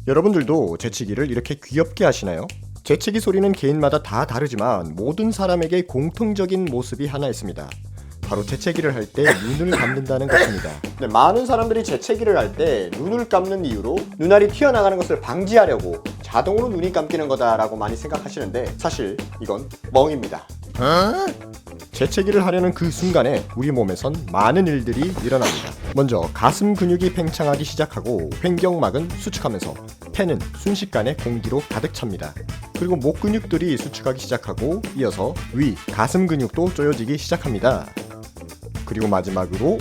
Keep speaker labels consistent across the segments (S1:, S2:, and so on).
S1: 여러분들도 재채기를 이렇게 귀엽게 하시나요? 재채기 소리는 개인마다 다 다르지만 모든 사람에게 공통적인 모습이 하나 있습니다. 바로 재채기를 할 때 눈을 감는다는 것입니다. 네, 많은 사람들이 재채기를 할 때 눈을 감는 이유로 눈알이 튀어나가는 것을 방지하려고 자동으로 눈이 감기는 거다라고 많이 생각하시는데 사실 이건 멍입니다. 재채기를 하려는 그 순간에 우리 몸에선 많은 일들이 일어납니다. 먼저 가슴 근육이 팽창하기 시작하고 횡격막은 수축하면서 폐는 순식간에 공기로 가득 찹니다. 그리고 목 근육들이 수축하기 시작하고 이어서 위, 가슴 근육도 조여지기 시작합니다. 그리고 마지막으로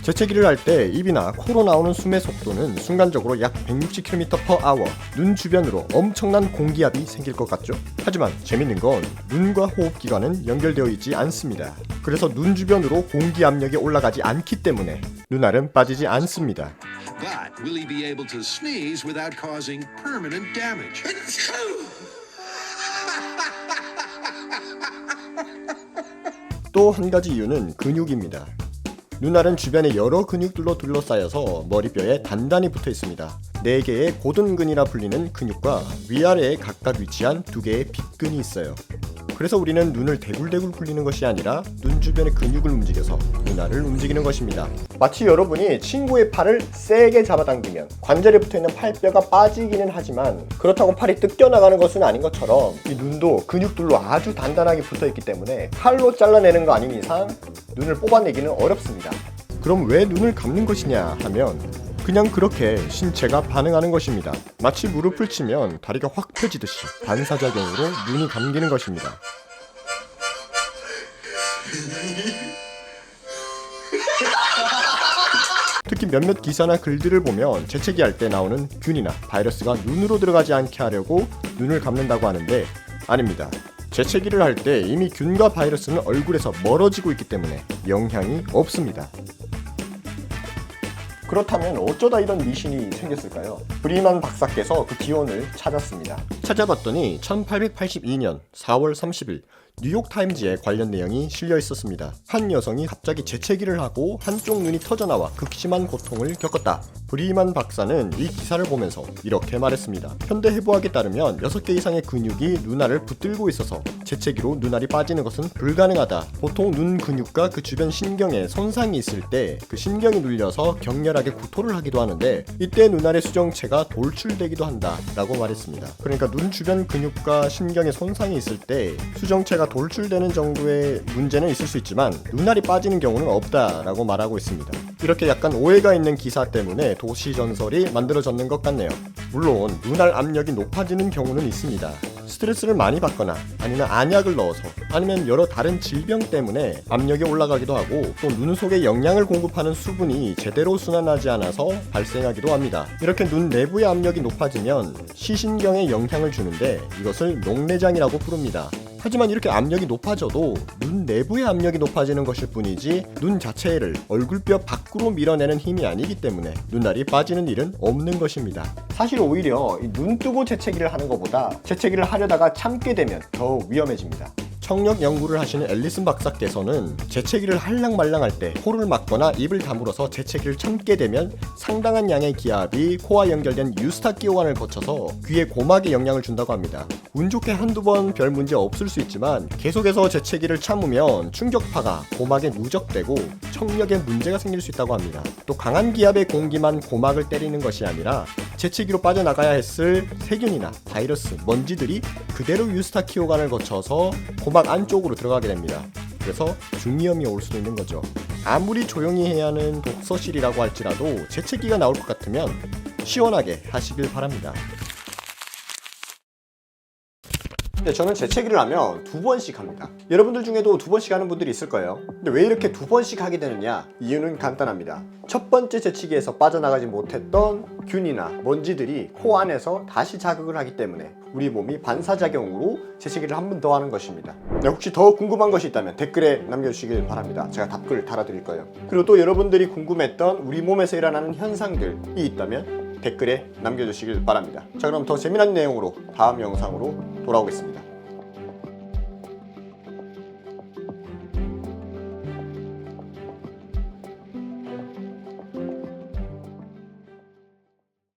S1: 재채기를 할 때 입이나 코로 나오는 숨의 속도는 순간적으로 약 160km/h, 눈 주변으로 엄청난 공기압이 생길 것 같죠? 하지만 재밌는 건 눈과 호흡기관은 연결되어 있지 않습니다. 그래서 눈 주변으로 공기 압력이 올라가지 않기 때문에 눈알은 빠지지 않습니다.
S2: But will he be able to sneeze without causing permanent damage?
S1: 또 한 가지 이유는 근육입니다. 눈알은 주변의 여러 근육들로 둘러싸여서 머리뼈에 단단히 붙어 있습니다. 4개의 고등근이라 불리는 근육과 위아래에 각각 위치한 2개의 빗근이 있어요. 그래서 우리는 눈을 대굴대굴 굴리는 것이 아니라 눈 주변의 근육을 움직여서 눈알을 움직이는 것입니다. 마치 여러분이 친구의 팔을 세게 잡아당기면 관절에 붙어있는 팔뼈가 빠지기는 하지만 그렇다고 팔이 뜯겨나가는 것은 아닌 것처럼 이 눈도 근육들로 아주 단단하게 붙어있기 때문에 칼로 잘라내는 거 아닌 이상 눈을 뽑아내기는 어렵습니다. 그럼 왜 눈을 감는 것이냐 하면 그냥 그렇게 신체가 반응하는 것입니다. 마치 무릎을 치면 다리가 확 펴지듯이 반사작용으로 눈이 감기는 것입니다. 특히 몇몇 기사나 글들을 보면 재채기할 때 나오는 균이나 바이러스가 눈으로 들어가지 않게 하려고 눈을 감는다고 하는데 아닙니다. 재채기를 할 때 이미 균과 바이러스는 얼굴에서 멀어지고 있기 때문에 영향이 없습니다. 그렇다면 어쩌다 이런 미신이 생겼을까요? 브리만 박사께서 그 기원을 찾았습니다. 찾아봤더니 1882년 4월 30일 뉴욕타임즈에 관련 내용이 실려 있었습니다. 한 여성이 갑자기 재채기를 하고 한쪽 눈이 터져나와 극심한 고통을 겪었다. 브리만 박사는 이 기사를 보면서 이렇게 말했습니다. 현대 해부학에 따르면 6개 이상의 근육이 눈알을 붙들고 있어서 재채기로 눈알이 빠지는 것은 불가능하다. 보통 눈 근육과 그 주변 신경에 손상이 있을 때 그 신경이 눌려서 격렬하게 구토를 하기도 하는데 이때 눈알의 수정체가 돌출되기도 한다 라고 말했습니다. 그러니까 눈 주변 근육과 신경에 손상이 있을 때 수정체가 돌출되는 정도의 문제는 있을 수 있지만 눈알이 빠지는 경우는 없다라고 말하고 있습니다. 이렇게 약간 오해가 있는 기사 때문에 도시 전설이 만들어졌는 것 같네요. 물론 눈알 압력이 높아지는 경우는 있습니다. 스트레스를 많이 받거나 아니면 안약을 넣어서 아니면 여러 다른 질병 때문에 압력이 올라가기도 하고 또 눈 속에 영양을 공급하는 수분이 제대로 순환하지 않아서 발생하기도 합니다. 이렇게 눈 내부의 압력이 높아지면 시신경에 영향을 주는데 이것을 녹내장이라고 부릅니다. 하지만 이렇게 압력이 높아져도 눈 내부의 압력이 높아지는 것일 뿐이지 눈 자체를 얼굴뼈 밖으로 밀어내는 힘이 아니기 때문에 눈알이 빠지는 일은 없는 것입니다. 사실 오히려 눈 뜨고 재채기를 하는 것보다 재채기를 하려다가 참게 되면 더 위험해집니다. 청력 연구를 하시는 앨리슨 박사께서는 재채기를 할랑말랑할 때 코를 막거나 입을 다물어서 재채기를 참게 되면 상당한 양의 기압이 코와 연결된 유스타키오관을 거쳐서 귀의 고막에 영향을 준다고 합니다. 운 좋게 한두 번 별 문제 없을 수 있지만 계속해서 재채기를 참으면 충격파가 고막에 누적되고 청력에 문제가 생길 수 있다고 합니다. 또 강한 기압의 공기만 고막을 때리는 것이 아니라 재채기로 빠져나가야 했을 세균이나 바이러스, 먼지들이 그대로 유스타키오관을 거쳐서 고막 안쪽으로 들어가게 됩니다. 그래서 중이염이 올 수도 있는 거죠. 아무리 조용히 해야 하는 독서실이라고 할지라도 재채기가 나올 것 같으면 시원하게 하시길 바랍니다. 근데 저는 재채기를 하면 2번씩 합니다. 여러분들 중에도 2번씩 하는 분들이 있을 거예요. 근데 왜 이렇게 2번씩 하게 되느냐? 이유는 간단합니다. 첫 번째 재채기에서 빠져나가지 못했던 균이나 먼지들이 코 안에서 다시 자극을 하기 때문에 우리 몸이 반사작용으로 재채기를 한 번 더 하는 것입니다. 네, 혹시 더 궁금한 것이 있다면 댓글에 남겨주시길 바랍니다. 제가 답글 달아드릴 거예요. 그리고 또 여러분들이 궁금했던 우리 몸에서 일어나는 현상들이 있다면 댓글에 남겨주시길 바랍니다. 자, 그럼 더 재미난 내용으로 다음 영상으로 돌아오겠습니다.